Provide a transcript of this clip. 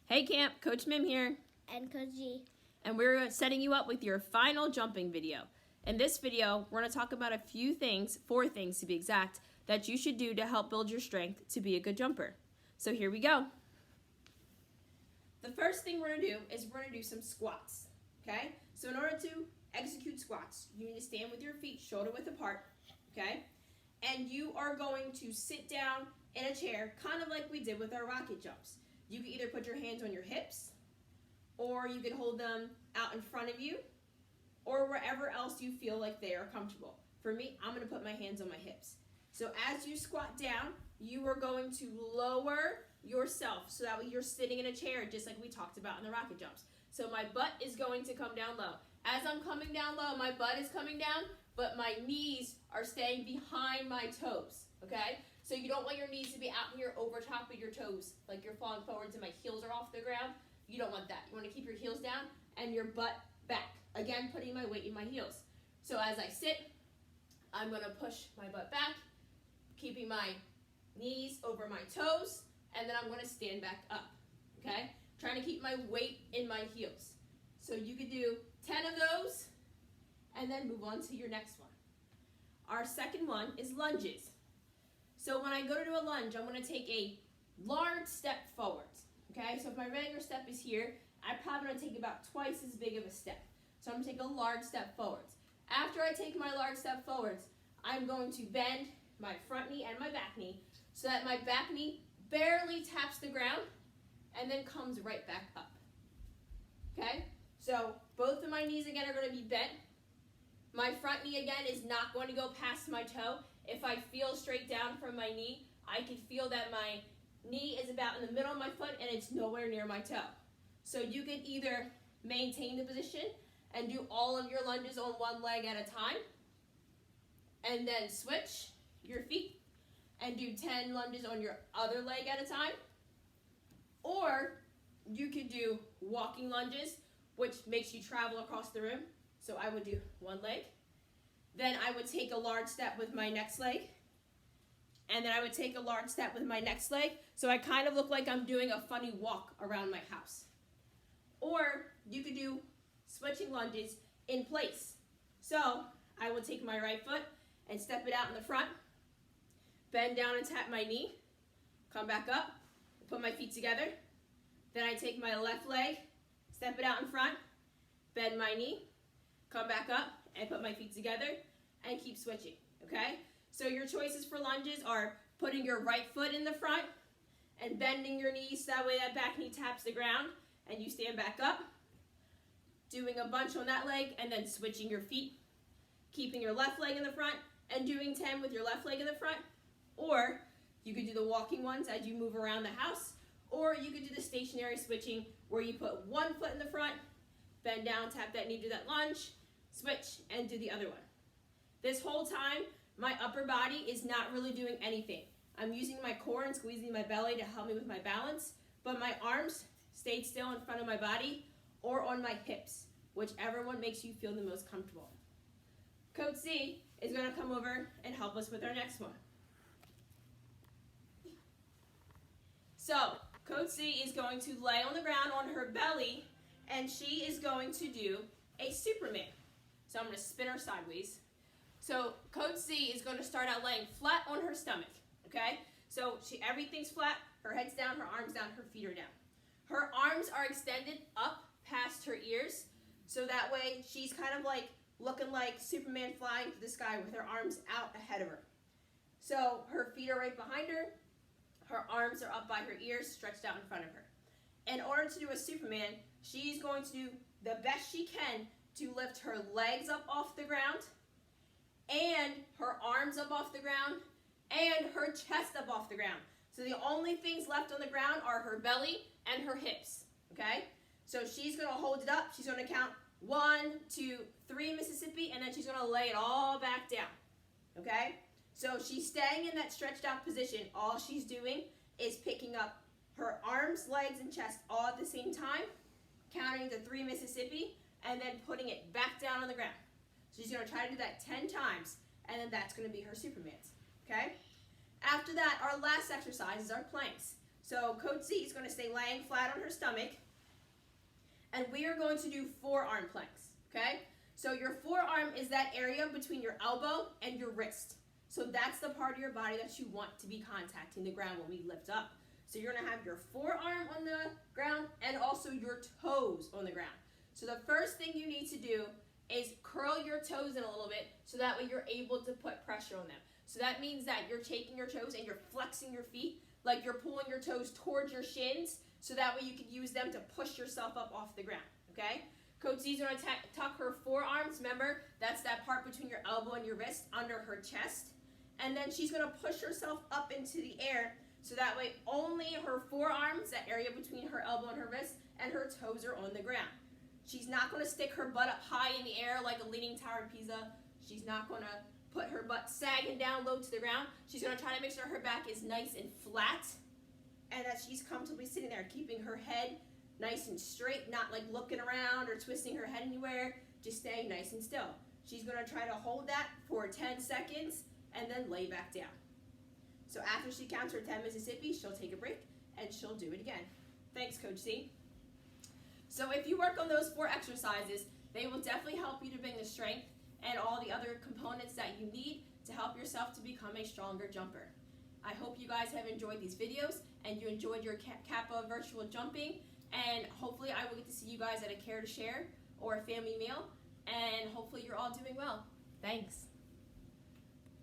Hey Camp, Coach Mim here. And Coach G. And we're setting you up with your final jumping video. In this video, we're going to talk about a few things, 4 things to be exact, that you should do to help build your strength to be a good jumper. So here we go. The first thing we're going to do is we're going to do some squats, okay? So in order to execute squats, you need to stand with your feet shoulder width apart, okay? And you are going to sit down in a chair, kind of like we did with our rocket jumps. You can either put your hands on your hips, or you can hold them out in front of you, or wherever else you feel like they are comfortable. For me, I'm going to put my hands on my hips. So as you squat down, you are going to lower yourself so that way you're sitting in a chair just like we talked about in the rocket jumps. So my butt is going to come down low. As I'm coming down low, my butt is coming down, but my knees are staying behind my toes, okay? So you don't want your knees to be out here over top of your toes, like you're falling forwards and my heels are off the ground. You don't want that. You want to keep your heels down and your butt back. Again, putting my weight in my heels. So as I sit, I'm going to push my butt back, keeping my knees over my toes, and then I'm going to stand back up, okay? Trying to keep my weight in my heels. So you could do 10 of those, and then move on to your next one. Our second one is lunges. So when I go to do a lunge, I'm going to take a large step forwards, okay? So if my regular step is here, I'm probably going to take about twice as big of a step. So I'm going to take a large step forwards. After I take my large step forwards, I'm going to bend my front knee and my back knee so that my back knee barely taps the ground and then comes right back up, okay? So both of my knees again are going to be bent. My front knee again is not going to go past my toe. If I feel straight down from my knee, I can feel that my knee is about in the middle of my foot and it's nowhere near my toe. So you can either maintain the position and do all of your lunges on one leg at a time, and then switch your feet and do 10 lunges on your other leg at a time. Or you could do walking lunges, which makes you travel across the room. So I would do one leg. Then I would take a large step with my next leg. And then I would take a large step with my next leg. So I kind of look like I'm doing a funny walk around my house. Or you could do switching lunges in place. So I will take my right foot and step it out in the front. Bend down and tap my knee. Come back up. Put my feet together. Then I take my left leg, step it out in front, bend my knee, come back up, and put my feet together, and keep switching, okay? So your choices for lunges are putting your right foot in the front and bending your knees so that way that back knee taps the ground and you stand back up, doing a bunch on that leg, and then switching your feet, keeping your left leg in the front, and doing 10 with your left leg in the front. Or you could do the walking ones as you move around the house, or you could do the stationary switching where you put one foot in the front, bend down, tap that knee, do that lunge, switch, and do the other one. This whole time, my upper body is not really doing anything. I'm using my core and squeezing my belly to help me with my balance, but my arms stayed still in front of my body or on my hips, whichever one makes you feel the most comfortable. Coach Z is going to come over and help us with our next one. So, Coach Z is going to lay on the ground on her belly, and she is going to do a Superman. So I'm going to spin her sideways. So Coach Z is going to start out laying flat on her stomach, okay? So everything's flat, her head's down, her arms down, her feet are down. Her arms are extended up past her ears, so that way she's kind of like looking like Superman flying through the sky with her arms out ahead of her. So her feet are right behind her. Her arms are up by her ears, stretched out in front of her. In order to do a Superman, she's going to do the best she can to lift her legs up off the ground, and her arms up off the ground, and her chest up off the ground. So the only things left on the ground are her belly and her hips, okay? So she's going to hold it up. She's going to count 1, 2, 3 Mississippi, and then she's going to lay it all back down, okay? So she's staying in that stretched out position. All she's doing is picking up her arms, legs, and chest all at the same time, counting to 3 Mississippi, and then putting it back down on the ground. So she's going to try to do that 10 times, and then that's going to be her Supermans, okay? After that, our last exercise is our planks. So Coach Z is going to stay laying flat on her stomach, and we are going to do forearm planks, okay? So your forearm is that area between your elbow and your wrist. So that's the part of your body that you want to be contacting the ground when we lift up. So you're going to have your forearm on the ground and also your toes on the ground. So the first thing you need to do is curl your toes in a little bit so that way you're able to put pressure on them. So that means that you're taking your toes and you're flexing your feet like you're pulling your toes towards your shins so that way you can use them to push yourself up off the ground, okay? Coach Z is going to tuck her forearms. Remember, that's that part between your elbow and your wrist under her chest. And then she's going to push herself up into the air so that way only her forearms, that area between her elbow and her wrist, and her toes are on the ground. She's not going to stick her butt up high in the air like a leaning tower of Pisa. She's not going to put her butt sagging down low to the ground. She's going to try to make sure her back is nice and flat and that she's comfortably sitting there, keeping her head nice and straight, not like looking around or twisting her head anywhere, just staying nice and still. She's going to try to hold that for 10 seconds and then lay back down. So after she counts her 10 Mississippi, she'll take a break and she'll do it again. Thanks, Coach Z. So if you work on those 4 exercises, they will definitely help you to bring the strength and all the other components that you need to help yourself to become a stronger jumper. I hope you guys have enjoyed these videos and you enjoyed your Kappa virtual jumping, and hopefully I will get to see you guys at a Care to Share or a family meal, and hopefully you're all doing well. Thanks.